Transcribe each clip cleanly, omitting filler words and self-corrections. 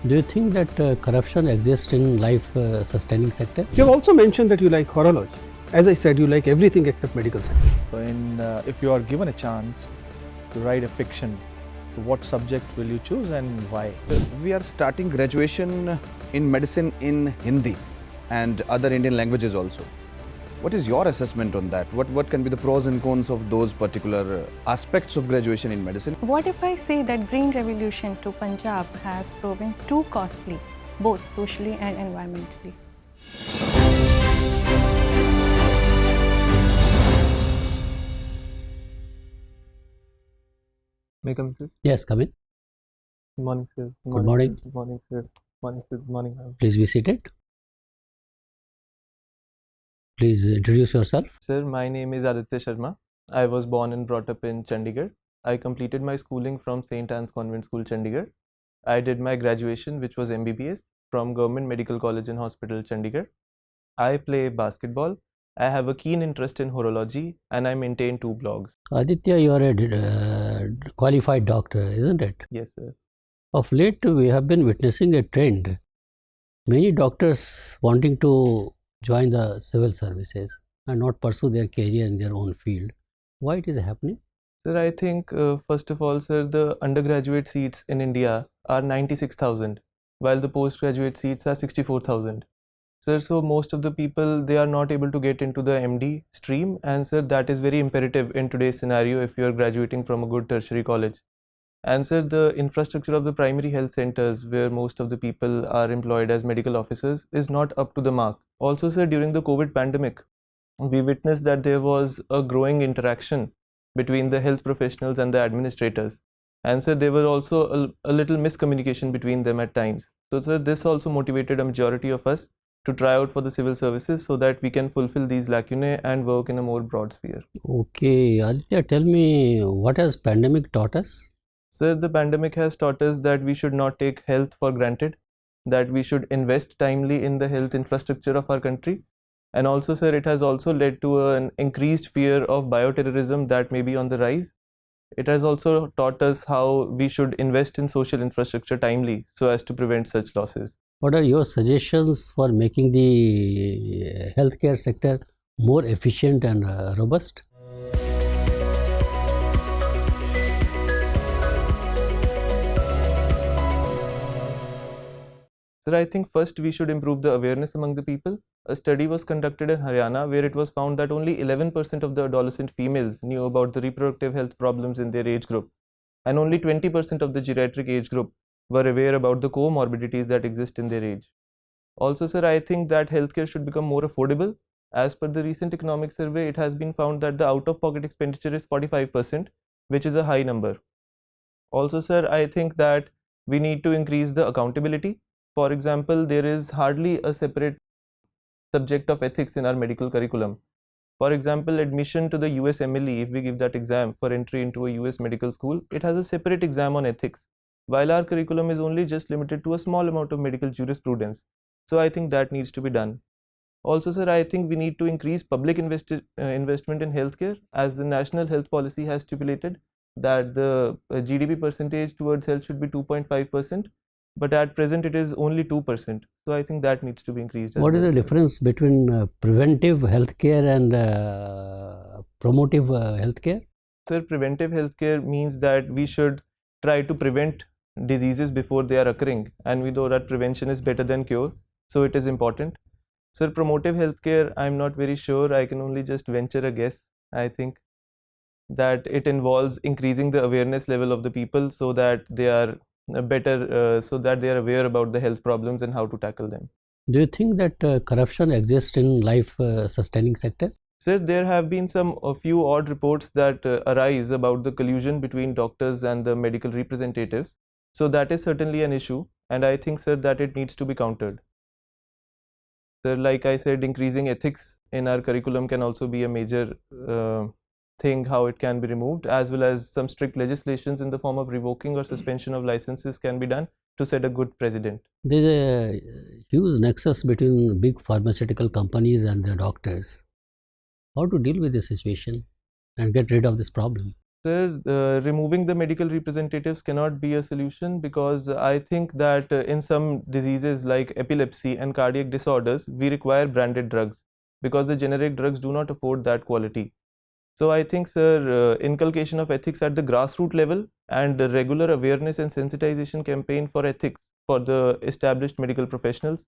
Do you think that corruption exists in life sustaining sector? You have also mentioned that you like horology. As I said, you like everything except medical sector. If you are given a chance to write a fiction, what subject will you choose and why? We are starting graduation in medicine in Hindi and other Indian languages also. What is your assessment on that? What can be the pros and cons of those particular aspects of graduation in medicine? What if I say that Green Revolution to Punjab has proven too costly, both socially and environmentally? May I come, sir? Yes, come in. Good morning, sir. Good morning. Good morning, sir. Good morning, sir. Good morning, ma'am. Please be seated. Please introduce yourself. Sir, my name is Aaditya Sharma. I was born and brought up in Chandigarh. I completed my schooling from St. Anne's Convent School, Chandigarh. I did my graduation, which was MBBS, from Government Medical College and Hospital, Chandigarh. I play basketball. I have a keen interest in horology and I maintain 2 blogs. Aditya, you are a qualified doctor, isn't it? Yes, sir. Of late, we have been witnessing a trend. Many doctors wanting to join the civil services and not pursue their career in their own field. Why it is happening? Sir, I think first of all, sir, the undergraduate seats in India are 96,000, while the postgraduate seats are 64,000. Sir, so most of the people, they are not able to get into the MD stream, and sir, that is very imperative in today's scenario if you are graduating from a good tertiary college. And sir, the infrastructure of the primary health centers where most of the people are employed as medical officers is not up to the mark. Also, sir, during the COVID pandemic, we witnessed that there was a growing interaction between the health professionals and the administrators. And sir, there were also a little miscommunication between them at times. So sir, this also motivated a majority of us to try out for the civil services so that we can fulfill these lacunae and work in a more broad sphere. Okay, Aditya, tell me, what has pandemic taught us? Sir, the pandemic has taught us that we should not take health for granted, that we should invest timely in the health infrastructure of our country. And also, sir, it has also led to an increased fear of bioterrorism that may be on the rise. It has also taught us how we should invest in social infrastructure timely so as to prevent such losses. What are your suggestions for making the healthcare sector more efficient and robust? Sir, I think first we should improve the awareness among the people. A study was conducted in Haryana where it was found that only 11% of the adolescent females knew about the reproductive health problems in their age group, and only 20% of the geriatric age group were aware about the comorbidities that exist in their age. Also, sir, I think that healthcare should become more affordable. As per the recent economic survey, it has been found that the out-of-pocket expenditure is 45%, which is a high number. Also, sir, I think that we need to increase the accountability. For example, there is hardly a separate subject of ethics in our medical curriculum. For example, admission to the USMLE, if we give that exam for entry into a US medical school, it has a separate exam on ethics, while our curriculum is only just limited to a small amount of medical jurisprudence. So I think that needs to be done. Also, sir, I think we need to increase public investment in healthcare, as the national health policy has stipulated that the GDP percentage towards health should be 2.5%. But at present it is only 2%. So I think that needs to be increased. What is the difference between preventive healthcare and promotive healthcare? Sir, preventive healthcare means that we should try to prevent diseases before they are occurring, and we know that prevention is better than cure, so it is important. Sir, promotive healthcare, I'm not very sure. I can only just venture a guess. I think that it involves increasing the awareness level of the people so that they are they are aware about the health problems and how to tackle them. Do you think that corruption exists in life sustaining sector? Sir, there have been a few odd reports that arise about the collusion between doctors and the medical representatives. So that is certainly an issue, and I think, sir, that it needs to be countered. Sir, like I said, increasing ethics in our curriculum can also be a major thing, how it can be removed, as well as some strict legislations in the form of revoking or suspension of licenses can be done to set a good precedent. There is a huge nexus between big pharmaceutical companies and the doctors. How to deal with this situation and get rid of this problem? Sir, removing the medical representatives cannot be a solution, because I think that in some diseases like epilepsy and cardiac disorders, we require branded drugs, because the generic drugs do not afford that quality. So I think, sir, inculcation of ethics at the grassroots level and the regular awareness and sensitization campaign for ethics for the established medical professionals,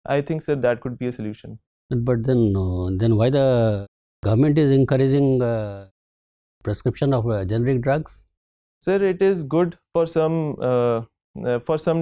I think, sir, that could be a solution. But then why the government is encouraging prescription of generic drugs? Sir, it is good for some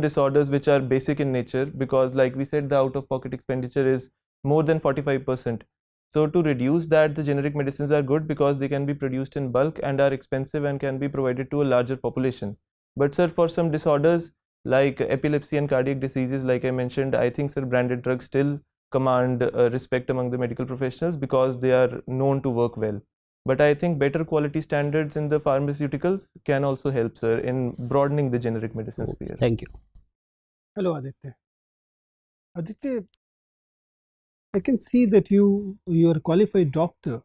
disorders which are basic in nature, because like we said, the out-of-pocket expenditure is more than 45%. So to reduce that, the generic medicines are good because they can be produced in bulk and are expensive and can be provided to a larger population. But sir, for some disorders like epilepsy and cardiac diseases, like I mentioned, I think, sir, branded drugs still command respect among the medical professionals because they are known to work well. But I think better quality standards in the pharmaceuticals can also help, sir, in broadening the generic medicine sphere. Thank you. Hello, Aditya. Aditya, I can see that you are a qualified doctor,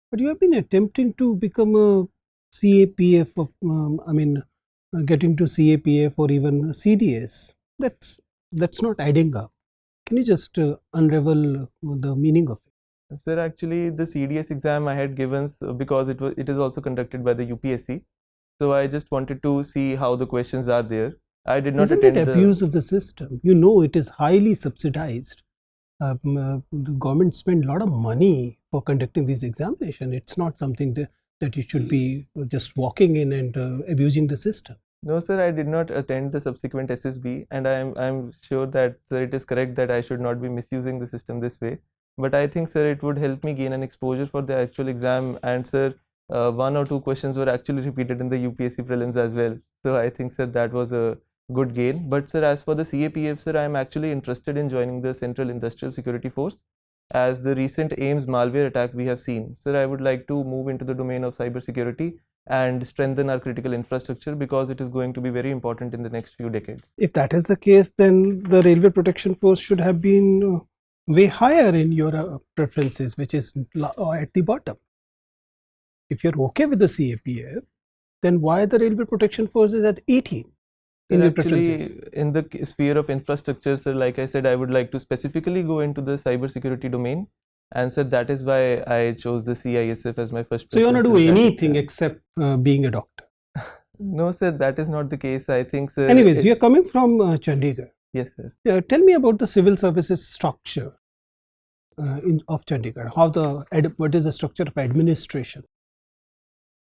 but you have been attempting to become a CAPF of, getting to CAPF or even CDS. That's not adding up. Can you just unravel the meaning of it? Sir, actually, the CDS exam I had given because it is also conducted by the UPSC. So I just wanted to see how the questions are there. I did not Isn't attend it abuse of the system? You know, it is highly subsidized. The government spend a lot of money for conducting these examinations. It's not something that you should be just walking in and abusing the system. No, sir, I did not attend the subsequent SSB, and I'm sure that, sir, it is correct that I should not be misusing the system this way. But I think, sir, it would help me gain an exposure for the actual exam, and sir, one or two questions were actually repeated in the UPSC prelims as well. So I think, sir, that was a good gain. But sir, as for the CAPF, sir, I am actually interested in joining the Central Industrial Security Force. As the recent AIMS malware attack we have seen, sir, I would like to move into the domain of cybersecurity and strengthen our critical infrastructure, because it is going to be very important in the next few decades. If that is the case, then the Railway Protection Force should have been way higher in your preferences, which is at the bottom. If you're okay with the CAPF, then why the Railway Protection Force is at 18? Sir, actually, in the sphere of infrastructure, sir, like I said, I would like to specifically go into the cybersecurity domain, and sir, that is why I chose the CISF as my first. So you want to do anything except being a doctor? No, sir, that is not the case. I think, sir. Anyways, you are coming from Chandigarh. Yes, sir. Tell me about the civil services structure of Chandigarh. What is the structure of administration?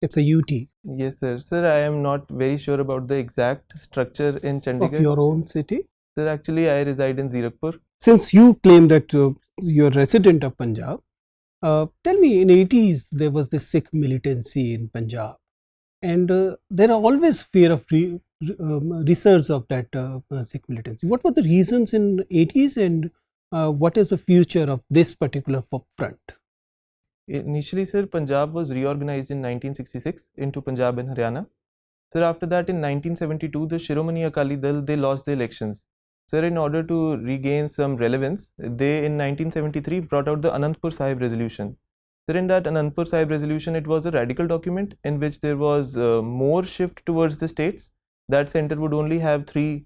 It's a UT. Yes, sir. Sir, I am not very sure about the exact structure in Chandigarh. Of your own city? Sir, actually, I reside in Zirakpur. Since you claim that you're a resident of Punjab, tell me, in 80s, there was this Sikh militancy in Punjab. And there are always fear of resurge of that Sikh militancy. What were the reasons in 80s, and what is the future of this particular front? Initially, sir, Punjab was reorganized in 1966 into Punjab and Haryana. Sir, after that, in 1972, the Shiromani Akali Dal, they lost the elections. Sir, in order to regain some relevance, they in 1973 brought out the Anandpur Sahib resolution. Sir, in that Anandpur Sahib resolution, it was a radical document in which there was more shift towards the states. That center would only have three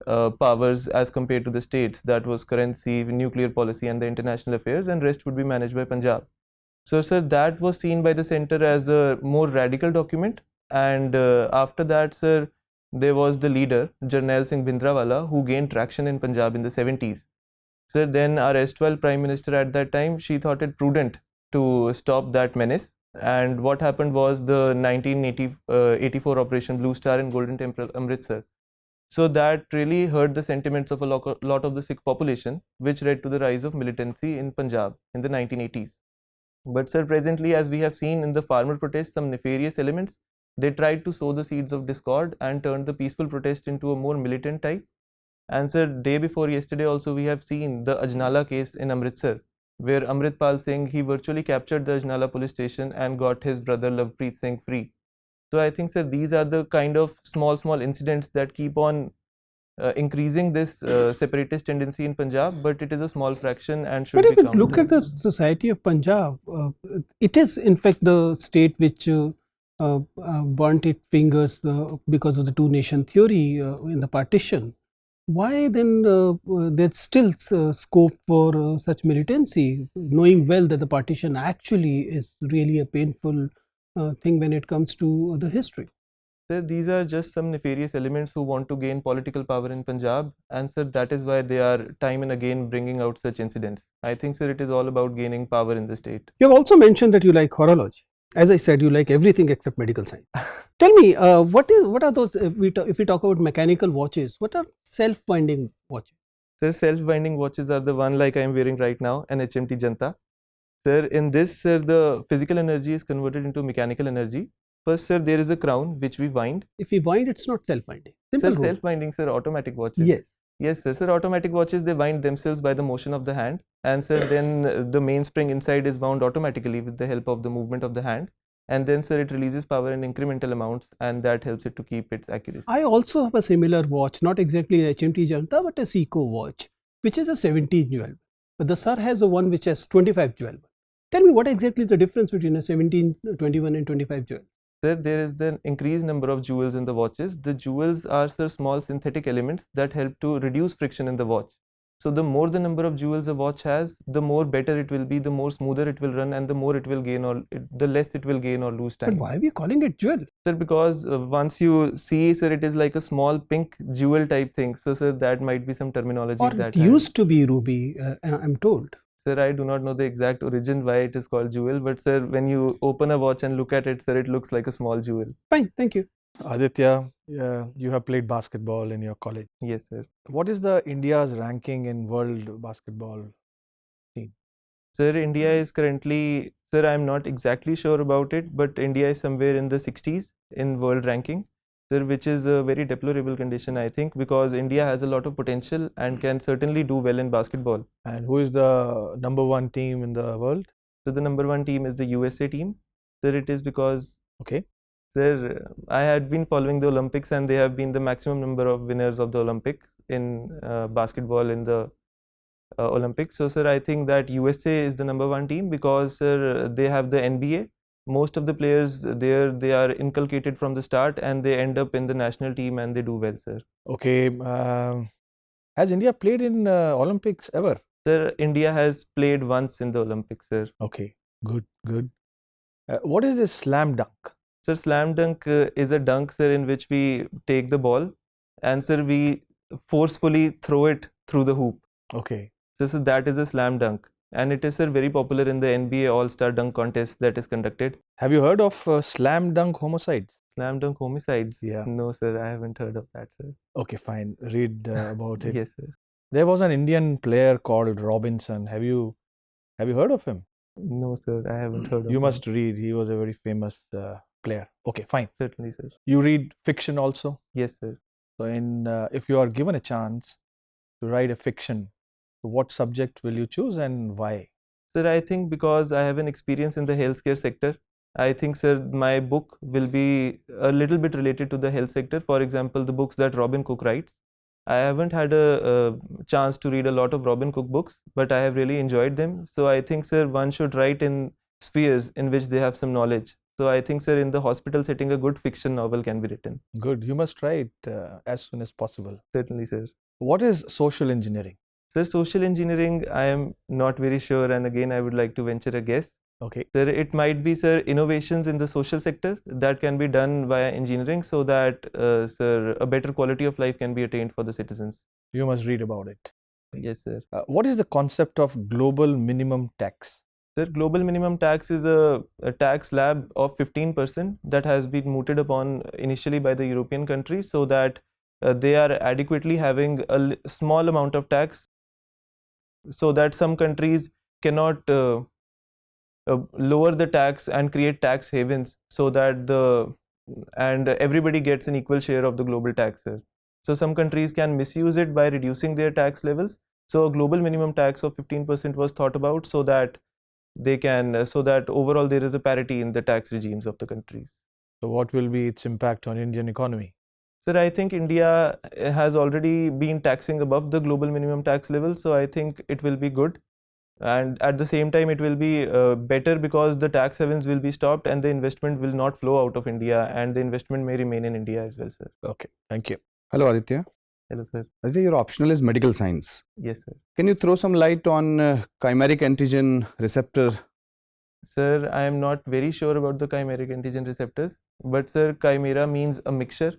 powers as compared to the states. That was currency, nuclear policy, and the international affairs, and rest would be managed by Punjab. So, sir, that was seen by the center as a more radical document. And after that, sir, there was the leader, Jarnail Singh Bhindranwala, who gained traction in Punjab in the 70s. Sir, then our erstwhile Prime Minister at that time, she thought it prudent to stop that menace. And what happened was the 1984 Operation Blue Star in Golden Temple, Amritsar. So that really hurt the sentiments of a lot of the Sikh population, which led to the rise of militancy in Punjab in the 1980s. But sir, presently, as we have seen in the farmer protests, some nefarious elements, they tried to sow the seeds of discord and turned the peaceful protest into a more militant type. And sir, day before yesterday also, we have seen the Ajnala case in Amritsar, where Amritpal Singh, he virtually captured the Ajnala police station and got his brother Lovepreet Singh free. So I think, sir, these are the kind of small incidents that keep on increasing this separatist tendency in Punjab, but it is a small fraction and should be counted. But if you look at the society of Punjab, it is in fact the state which burnt its fingers because of the two-nation theory in the partition, why then there's still scope for such militancy, knowing well that the partition actually is really a painful thing when it comes to the history? Sir, these are just some nefarious elements who want to gain political power in Punjab, and sir, that is why they are time and again bringing out such incidents. I think, sir, it is all about gaining power in the state. You have also mentioned that you like horology. As I said, you like everything except medical science. Tell me, what are those? If we talk about mechanical watches, what are self-winding watches? Sir, self-winding watches are the one like I am wearing right now, an HMT Janta. Sir, in this, sir, the physical energy is converted into mechanical energy. First, sir, there is a crown which we wind. If we wind, it's not self-winding. Sir, self-winding, sir, automatic watches. Yes. Yes, sir. Sir, automatic watches, they wind themselves by the motion of the hand. And sir, then the mainspring inside is wound automatically with the help of the movement of the hand. And then, sir, it releases power in incremental amounts, and that helps it to keep its accuracy. I also have a similar watch, not exactly an HMT Janta, but a Seiko watch, which is a 17 jewel. But the sir has a one which has 25 jewel. Tell me, what exactly is the difference between a 17, 21 and 25 jewel? Sir, there is the increased number of jewels in the watches. The jewels are, sir, small synthetic elements that help to reduce friction in the watch. So the more the number of jewels a watch has, the more better it will be, the more smoother it will run, and the more it will gain or the less it will gain or lose time. But why are we calling it jewel? Sir, because once you see, sir, it is like a small pink jewel type thing. So, sir, that might be some terminology Or that it used to be ruby, I'm told. Sir, I do not know the exact origin why it is called jewel, but sir, when you open a watch and look at it, sir, it looks like a small jewel. Fine, thank you. Aditya, you have played basketball in your college. Yes, sir. What is the India's ranking in world basketball team? Sir, India is currently, sir, I'm not exactly sure about it, but India is somewhere in the 60s in world ranking, sir, which is a very deplorable condition, I think, because India has a lot of potential and can certainly do well in basketball. And who is the number one team in the world? So the number one team is the USA team. Sir, it is because, Okay. sir, I had been following the Olympics, and they have been the maximum number of winners of the Olympics in basketball in the Olympics. So, sir, I think that USA is the number one team because, sir, they have the NBA. Most of the players there, they are inculcated from the start, and they end up in the national team and they do well, sir. Okay. Has India played in Olympics ever? Sir, India has played once in the Olympics, sir. Okay. Good. Good. What is this slam dunk? Sir, slam dunk is a dunk, sir, in which we take the ball and, sir, we forcefully throw it through the hoop. Okay. So that is a slam dunk, and it is, sir, very popular in the NBA All-Star Dunk Contest that is conducted. Have you heard of slam dunk homicides? Slam dunk homicides? Yeah. No, sir, I haven't heard of that, sir. Okay, fine. Read about it. Yes, sir. There was an Indian player called Robinson. Have you heard of him? No, sir, I haven't heard of You him. must read. He was a very famous player. Okay, fine. Certainly, sir. You read fiction also? Yes, sir. So, if you are given a chance to write a fiction, what subject will you choose and why? Sir, I think because I have an experience in the healthcare sector, I think, sir, my book will be a little bit related to the health sector. For example, the books that Robin Cook writes. I haven't had a chance to read a lot of Robin Cook books, but I have really enjoyed them. So I think, sir, one should write in spheres in which they have some knowledge. So I think, sir, in the hospital setting, a good fiction novel can be written. Good. You must write as soon as possible. Certainly, sir. What is social engineering? Sir, social engineering, I am not very sure, and again, I would like to venture a guess. Okay. Sir, it might be, sir, innovations in the social sector that can be done via engineering so that, sir, a better quality of life can be attained for the citizens. You must read about it. Yes, sir. What is the concept of global minimum tax? Sir, global minimum tax is a tax slab of 15% that has been mooted upon initially by the European countries so that they are adequately having a small amount of tax so that some countries cannot lower the tax and create tax havens so that everybody gets an equal share of the global tax. So some countries can misuse it by reducing their tax levels. So a global minimum tax of 15% was thought about so that they can, so that overall there is a parity in the tax regimes of the countries. So what will be its impact on Indian economy? Sir, I think India has already been taxing above the global minimum tax level, so I think it will be good. And at the same time, it will be better because the tax havens will be stopped and the investment will not flow out of India, and the investment may remain in India as well, sir. Okay, thank you. Hello, Aditya. Hello, sir. Aditya, your optional is medical science. Yes, sir. Can you throw some light on chimeric antigen receptor? Sir, I am not very sure about the chimeric antigen receptors, but sir, chimera means a mixture.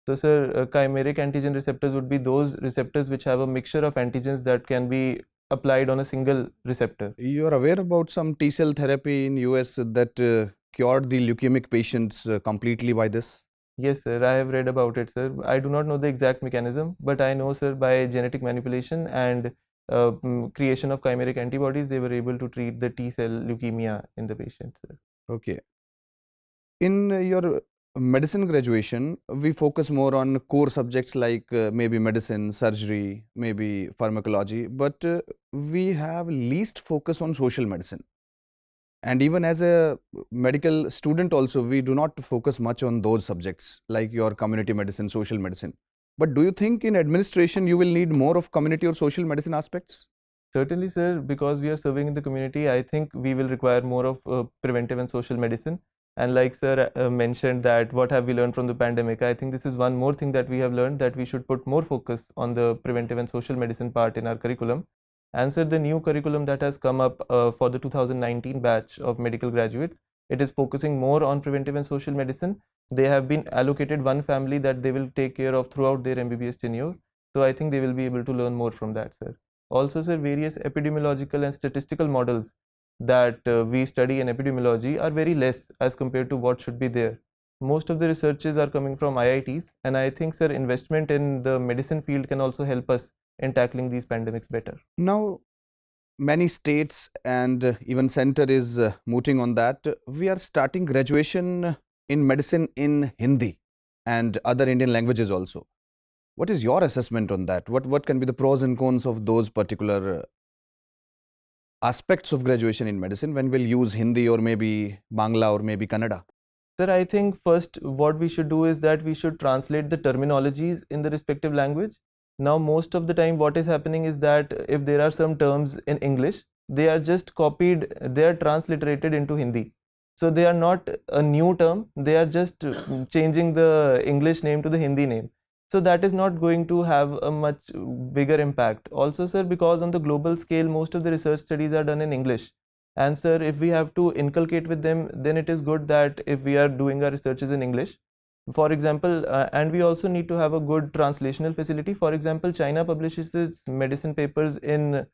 So sir, chimeric antigen receptors would be those receptors which have a mixture of antigens that can be applied on a single receptor. You are aware about some T cell therapy in US that cured the leukemic patients completely by this? Yes, sir, I have read about it, sir. I do not know the exact mechanism, but I know, sir, by genetic manipulation and creation of chimeric antibodies, they were able to treat the T cell leukemia in the patient, sir. Okay. In your medicine graduation, we focus more on core subjects like maybe medicine, surgery, maybe pharmacology, but we have least focus on social medicine. And even as a medical student also, we do not focus much on those subjects like your community medicine, social medicine. But do you think in administration you will need more of community or social medicine aspects? Certainly, sir, because we are serving in the community, I think we will require more of preventive and social medicine. And like sir mentioned that what have we learned from the pandemic, I think this is one more thing that we have learned, that we should put more focus on the preventive and social medicine part in our curriculum. And sir, the new curriculum that has come up for the 2019 batch of medical graduates, it is focusing more on preventive and social medicine. They have been allocated one family that they will take care of throughout their MBBS tenure. So I think they will be able to learn more from that, sir. Also, sir, various epidemiological and statistical models that we study in epidemiology are very less as compared to what should be there. Most of the researches are coming from IITs, and I think, sir, investment in the medicine field can also help us in tackling these pandemics better. Now, many states and even center is mooting on that. We are starting graduation in medicine in Hindi and other Indian languages also. What is your assessment on that? What can be the pros and cons of those particular aspects of graduation in medicine when we'll use Hindi or maybe Bangla or maybe Kannada? Sir, I think first what we should do is that we should translate the terminologies in the respective language. Now, most of the time what is happening is that if there are some terms in English, they are just copied, they are transliterated into Hindi. So they are not a new term, they are just changing the English name to the Hindi name. So that is not going to have a much bigger impact. Also, sir, because on the global scale, most of the research studies are done in English. And sir, if we have to inculcate with them, then it is good that if we are doing our researches in English, for example, and we also need to have a good translational facility. For example, China publishes its medicine papers in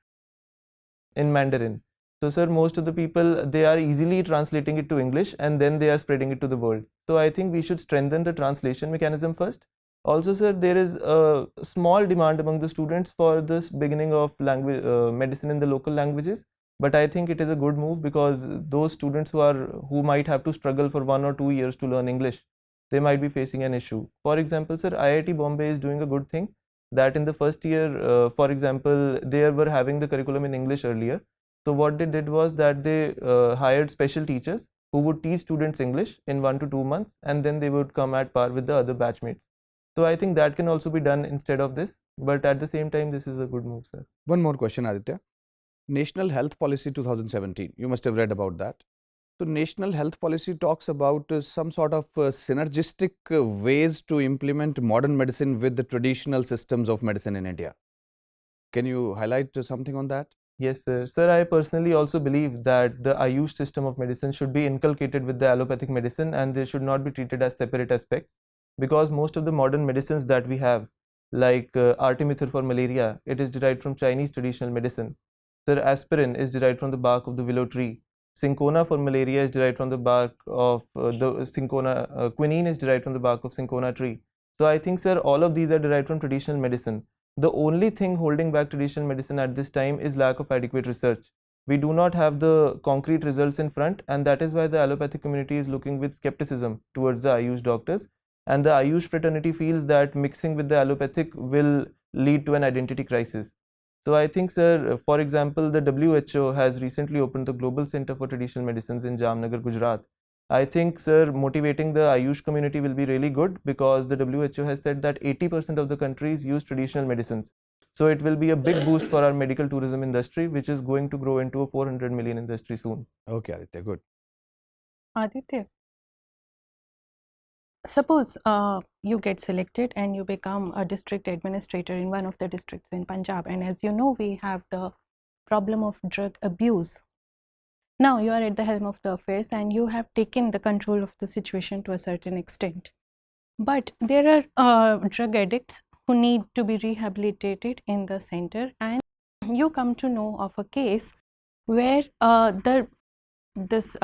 Mandarin. So sir, most of the people, they are easily translating it to English and then they are spreading it to the world. So I think we should strengthen the translation mechanism first. Also, sir, there is a small demand among the students for this beginning of language medicine in the local languages. But I think it is a good move because those students who might have to struggle for 1 or 2 years to learn English, they might be facing an issue. For example, sir, IIT Bombay is doing a good thing that in the first year, for example, they were having the curriculum in English earlier. So what they did was that they hired special teachers who would teach students English in 1 to 2 months, and then they would come at par with the other batchmates. So I think that can also be done instead of this, but at the same time, this is a good move, sir. One more question, Aditya. National Health Policy 2017, you must have read about that. So National Health Policy talks about some sort of synergistic ways to implement modern medicine with the traditional systems of medicine in India. Can you highlight something on that? Yes, sir. Sir, I personally also believe that the Ayush system of medicine should be inculcated with the allopathic medicine and they should not be treated as separate aspects, because most of the modern medicines that we have, like artemether for malaria, it is derived from Chinese traditional medicine. Sir, aspirin is derived from the bark of the willow tree. Cinchona for malaria is derived from the bark of the cinchona. Quinine is derived from the bark of cinchona tree. So I think, sir, all of these are derived from traditional medicine. The only thing holding back traditional medicine at this time is lack of adequate research. We do not have the concrete results in front, and that is why the allopathic community is looking with skepticism towards the Ayush doctors. And the Ayush fraternity feels that mixing with the allopathic will lead to an identity crisis. So I think, sir, for example, the WHO has recently opened the Global Center for Traditional Medicines in Jamnagar, Gujarat. I think, sir, motivating the Ayush community will be really good because the WHO has said that 80% of the countries use traditional medicines. So it will be a big boost for our medical tourism industry, which is going to grow into a 400 million industry soon. Okay, Aditya, good. Aditya, suppose you get selected and you become a district administrator in one of the districts in Punjab, and as you know, we have the problem of drug abuse. Now you are at the helm of the affairs and you have taken the control of the situation to a certain extent. But there are drug addicts who need to be rehabilitated in the center, and you come to know of a case where this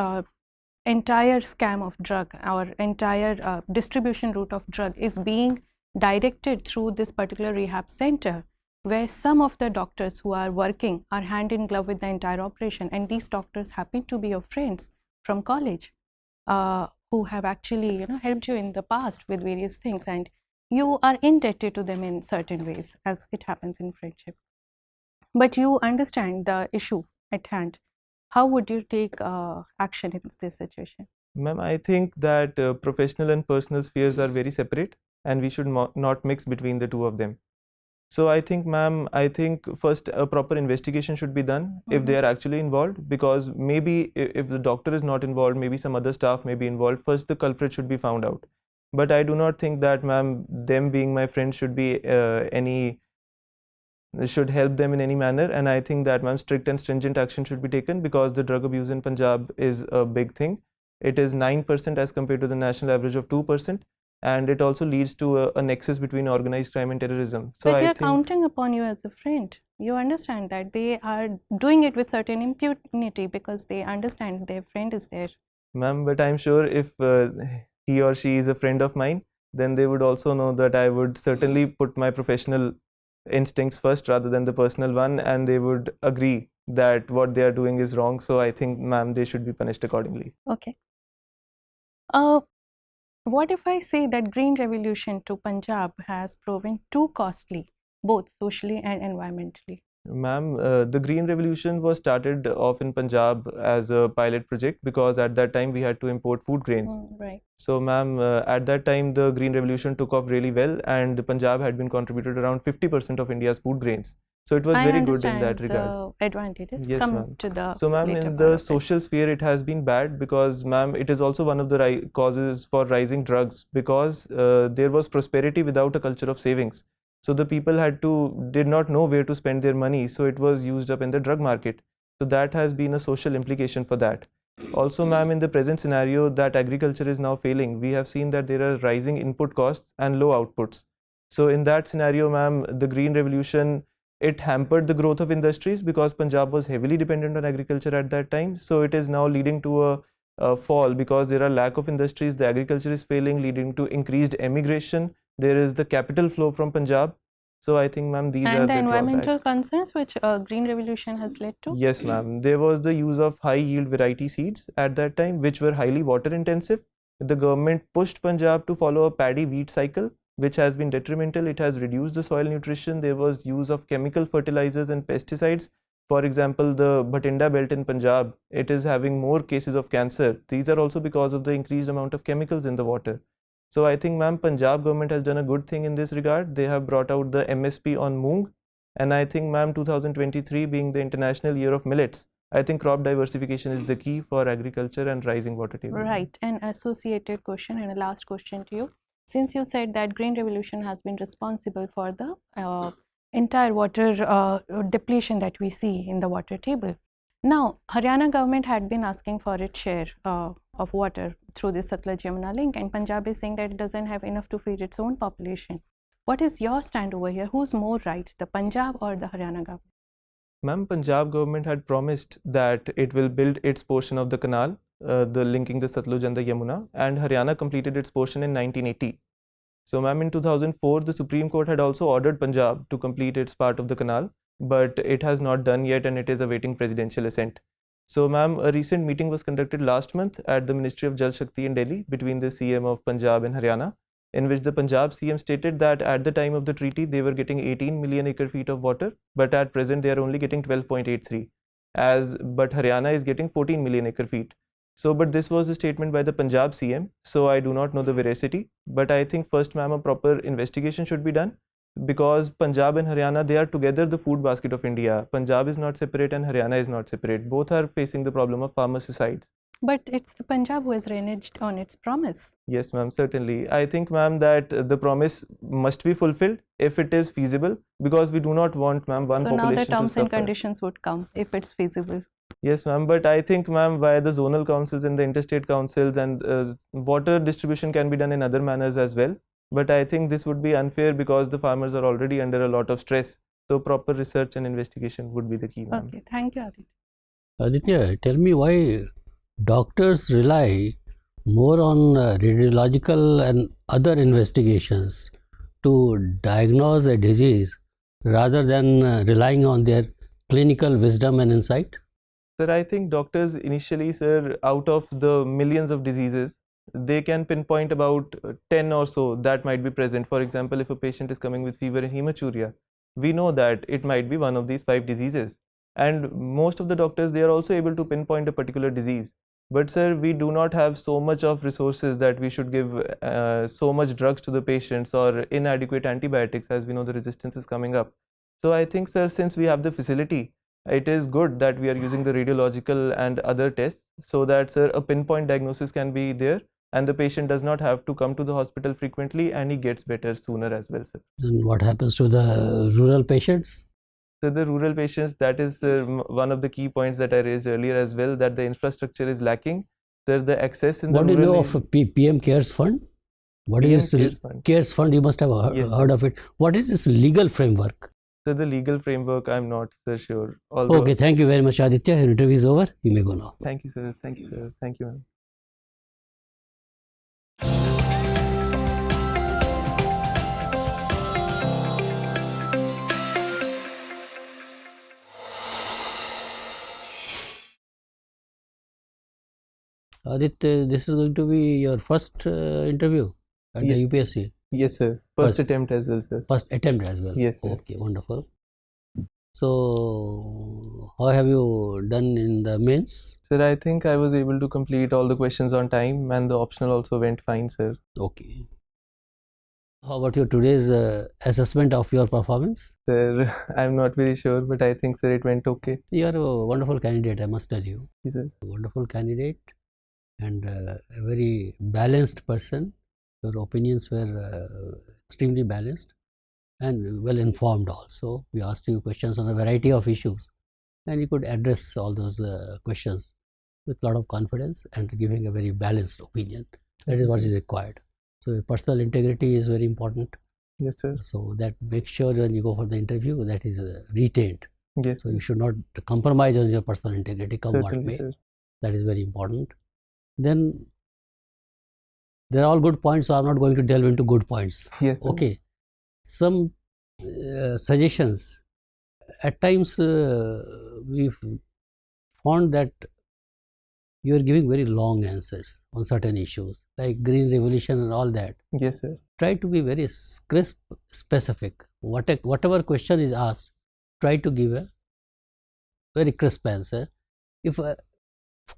entire scam of drug, our entire distribution route of drug is being directed through this particular rehab center, where some of the doctors who are working are hand in glove with the entire operation, and these doctors happen to be your friends from college who have actually helped you in the past with various things, and you are indebted to them in certain ways, as it happens in friendship. But you understand the issue at hand. How would you take action in this situation? Ma'am, I think that professional and personal spheres are very separate, and we should not mix between the two of them. So I think, ma'am, first a proper investigation should be done if they are actually involved, because maybe if the doctor is not involved, maybe some other staff may be involved. First, the culprit should be found out. But I do not think that, ma'am, them being my friends should be should help them in any manner. And I think that, ma'am, strict and stringent action should be taken, because the drug abuse in Punjab is a big thing. It is 9% as compared to the national average of 2%. And it also leads to a nexus between organized crime and terrorism. So but they are counting upon you as a friend. You understand that they are doing it with certain impunity because they understand their friend is there. Ma'am, but I'm sure if he or she is a friend of mine, then they would also know that I would certainly put my professional instincts first rather than the personal one, and they would agree that what they are doing is wrong. So I think, ma'am, they should be punished accordingly. Okay. What if I say that Green Revolution to Punjab has proven too costly, both socially and environmentally? Ma'am, the Green Revolution was started off in Punjab as a pilot project, because at that time we had to import food grains. Right. So, ma'am, at that time the Green Revolution took off really well, and Punjab had been contributed around 50% of India's food grains. So it was very good in that regard. The advantages. Yes, come ma'am. to the So, ma'am, in the social sphere it has been bad, because, ma'am, it is also one of the causes for rising drugs, because there was prosperity without a culture of savings. So the people did not know where to spend their money, so it was used up in the drug market. So that has been a social implication for that. Also, ma'am, in the present scenario that agriculture is now failing, we have seen that there are rising input costs and low outputs. So in that scenario, ma'am, the Green Revolution, it hampered the growth of industries, because Punjab was heavily dependent on agriculture at that time. So it is now leading to a fall, because there are lack of industries, the agriculture is failing, leading to increased emigration. There is the capital flow from Punjab. So I think, ma'am, these are the And the environmental drawbacks. concerns which Green Revolution has led to? Yes, ma'am. There was the use of high yield variety seeds at that time, which were highly water intensive. The government pushed Punjab to follow a paddy wheat cycle, which has been detrimental. It has reduced the soil nutrition. There was use of chemical fertilizers and pesticides. For example, the Bhatinda belt in Punjab, it is having more cases of cancer. These are also because of the increased amount of chemicals in the water. So I think, ma'am, Punjab government has done a good thing in this regard. They have brought out the MSP on moong. And I think, ma'am, 2023 being the International Year of Millets, I think crop diversification is the key for agriculture and rising water table. Right. An associated question and a last question to you. Since you said that Green Revolution has been responsible for the entire water depletion that we see in the water table. Now, Haryana government had been asking for its share of water through the Satluj-Yamuna link, and Punjab is saying that it doesn't have enough to feed its own population. What is your stand over here? Who's more right, the Punjab or the Haryana government? Ma'am, Punjab government had promised that it will build its portion of the canal, the linking the Satluj and the Yamuna, and Haryana completed its portion in 1980. So, ma'am, in 2004, the Supreme Court had also ordered Punjab to complete its part of the canal, but it has not done yet, and it is awaiting presidential assent. So, ma'am, a recent meeting was conducted last month at the Ministry of Jal Shakti in Delhi between the CM of Punjab and Haryana, in which the Punjab CM stated that at the time of the treaty, they were getting 18 million acre feet of water, but at present they are only getting 12.83, but Haryana is getting 14 million acre feet. So, but this was a statement by the Punjab CM, so I do not know the veracity, but I think first, ma'am, a proper investigation should be done, because Punjab and Haryana, they are together the food basket of India. Punjab is not separate and Haryana is not separate. Both are facing the problem of farmer suicides. But it's the Punjab who has reneged on its promise. Yes, ma'am, certainly. I think, ma'am, that the promise must be fulfilled if it is feasible, because we do not want, ma'am, one So population now the to terms and suffer. conditions would come if it's feasible. Yes, ma'am, but I think, ma'am, via the zonal councils and the interstate councils and water distribution can be done in other manners as well. But I think this would be unfair because the farmers are already under a lot of stress. So proper research and investigation would be the key, ma'am. Okay, thank you, Aditya. Aditya, tell me why doctors rely more on radiological and other investigations to diagnose a disease rather than relying on their clinical wisdom and insight? Sir, I think doctors initially, sir, out of the millions of diseases, they can pinpoint about 10 or so that might be present. For example, if a patient is coming with fever and hematuria, we know that it might be one of these 5 diseases. And most of the doctors, they are also able to pinpoint a particular disease. But sir, we do not have so much of resources that we should give so much drugs to the patients or inadequate antibiotics, as we know the resistance is coming up. So I think, sir, since we have the facility, it is good that we are using the radiological and other tests so that, sir, a pinpoint diagnosis can be there and the patient does not have to come to the hospital frequently and he gets better sooner as well, sir. Then what happens to the rural patients? So the rural patients, that is one of the key points that I raised earlier as well, that the infrastructure is lacking. Sir, the access in the What do you know rural of PM CARES Fund? What PM is this CARES Fund? CARES Fund? You must have Yes, heard of it. What is this legal framework? So the legal framework, I'm not, sir, sure. Although, Okay, thank you very much, Aditya. Your interview is over. You may go now. thank you, sir. Thank you, sir. Thank you, ma'am. Aditya, this is going to be your first interview at Yeah. the UPSC. Yes, sir. First First. attempt as well, sir. First attempt as well. Yes, sir. Okay, wonderful. So, how have you done in the mains? Sir, I think I was able to complete all the questions on time and the optional also went fine, sir. Okay. How about your today's assessment of your performance? Sir, I'm not very sure, but I think, sir, it went okay. You are a wonderful candidate, I must tell you. Yes, sir. A wonderful candidate and a very balanced person. Your opinions were extremely balanced and well informed also. We asked you questions on a variety of issues and you could address all those questions with a lot of confidence and giving a very balanced opinion. That is what is required. So personal integrity is very important. Yes, sir. So that make sure when you go for the interview that is retained. Yes, So sir. you should not compromise on your personal integrity, come what Certainly, may. sir. That is very important. Then they are all good points, so I'm not going to delve into good points. Yes, sir. Okay. Some suggestions. At times we've found that you are giving very long answers on certain issues like green revolution and all that. Yes, sir. Try to be very crisp, specific. Whatever question is asked, try to give a very crisp answer. If a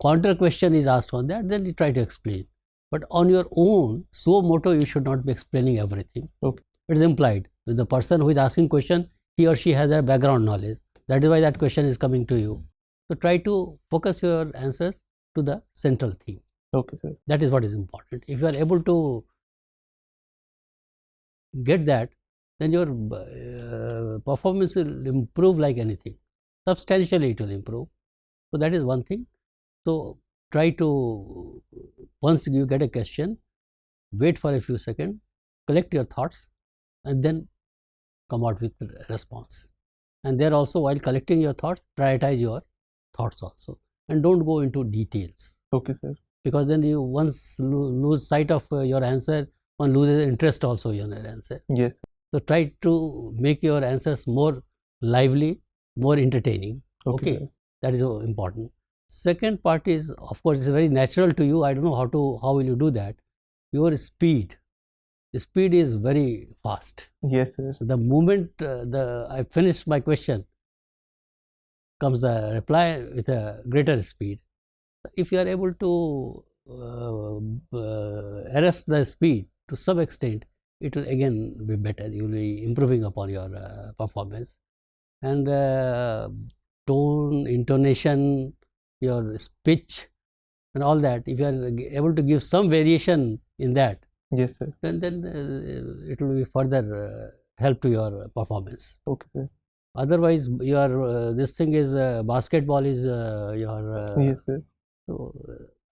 counter question is asked on that, then you try to explain. But on your own, suo moto, you should not be explaining everything. Okay. It is implied. With the person who is asking question, he or she has a background knowledge. That is why that question is coming to you. So try to focus your answers to the central theme. Okay, sir. That is what is important. If you are able to get that, then your performance will improve like anything. Substantially it will improve. So that is one thing. So try to, once you get a question, wait for a few seconds, collect your thoughts and then come out with a response. And there also, while collecting your thoughts, prioritize your thoughts also and don't go into details. Okay, sir. Because then you once lose sight of your answer, one loses interest also in your answer. Yes. So try to make your answers more lively, more entertaining. Okay, sir. that is important. Second part is, of course, it's very natural to you. I don't know how will you do that. Your speed. The speed is very fast. Yes, sir. The moment I finish my question, comes the reply with a greater speed. If you are able to arrest the speed to some extent, it will again be better. You will be improving upon your performance. And tone, intonation, your speech and all that, if you are able to give some variation in that, Yes, sir. then it will be further help to your performance. Okay, sir. Otherwise, your this thing is basketball is your Yes, sir. so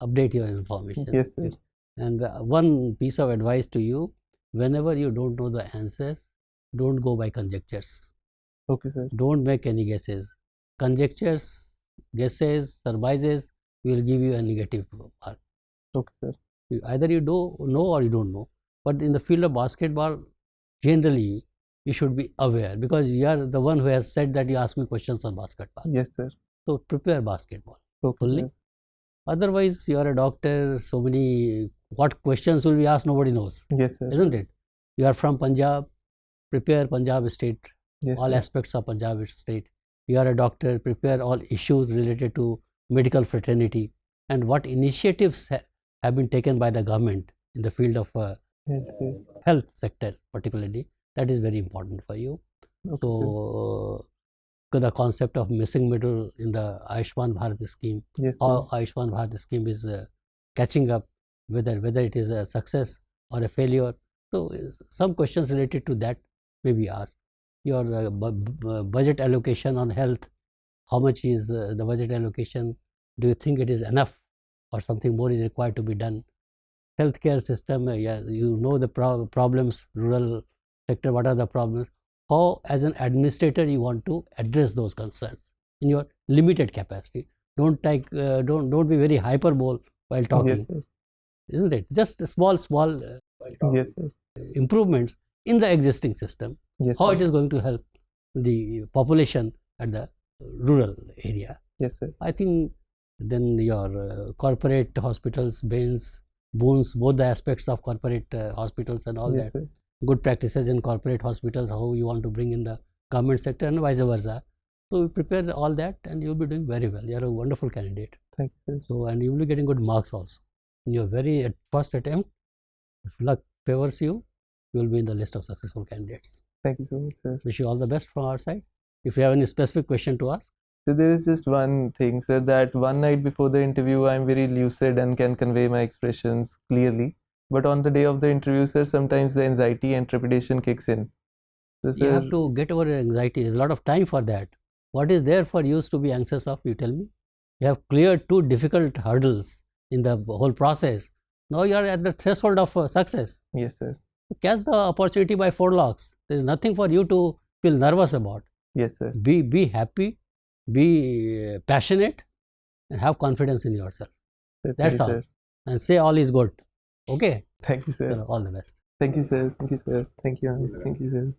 update your information. Yes, sir. And one piece of advice to you: whenever you don't know the answers, don't go by conjectures. Okay, sir. Don't make any guesses. Conjectures, guesses, surmises will give you a negative mark. Okay, sir. Either you do know or you don't know. But in the field of basketball, generally you should be aware, because you are the one who has said that you ask me questions on basketball. Yes, sir. So prepare basketball Okay, fully. sir. Otherwise, you are a doctor. So many what questions will be asked, nobody knows, Yes, sir. isn't it? You are from Punjab. Prepare Punjab state. Yes, All sir. aspects of Punjab state. You are a doctor, prepare all issues related to medical fraternity and what initiatives have been taken by the government in the field of Yes, sir. health sector particularly. That is very important for you. Okay, sir. So the concept of missing middle in the Ayushman Bharat scheme, Yes, how sir. Ayushman Bharat scheme is catching up, whether it is a success or a failure. So some questions related to that may be asked. Your budget allocation on health, how much is the budget allocation? Do you think it is enough or something more is required to be done? Healthcare system, yeah, you know the problems, rural sector, what are the problems? How as an administrator you want to address those concerns in your limited capacity. Don't don't be very hyperbole while talking. Yes, sir. Isn't it? Just small Yes, sir. improvements in the existing system. Yes, How sir. it is going to help the population at the rural area. Yes, sir. I think then your corporate hospitals, boons, both the aspects of corporate hospitals and all Yes, that, sir. good practices in corporate hospitals, how you want to bring in the government sector and vice versa. So you prepare all that and you'll be doing very well. You're a wonderful candidate. Thank you, sir. So, and you will be getting good marks also. In your very first attempt, if luck favors you, you will be in the list of successful candidates. Thank you so much, sir. Wish you all the best from our side. If you have any specific question to ask. So there is just one thing, sir, that one night before the interview, I'm very lucid and can convey my expressions clearly. But on the day of the interview, sir, sometimes the anxiety and trepidation kicks in. So, You have to get over your anxiety. There's a lot of time for that. What is there for you to be anxious of? You tell me. You have cleared 2 difficult hurdles in the whole process. Now you are at the threshold of success. Yes, sir. Catch the opportunity by 4 locks. There is nothing for you to feel nervous about. Yes, sir. Be happy, be passionate, and have confidence in yourself. That's all. Sir. And say all is good. Okay? Thank you, sir. All the best. Thank you, sir. Thank you, sir. Thank you, sir.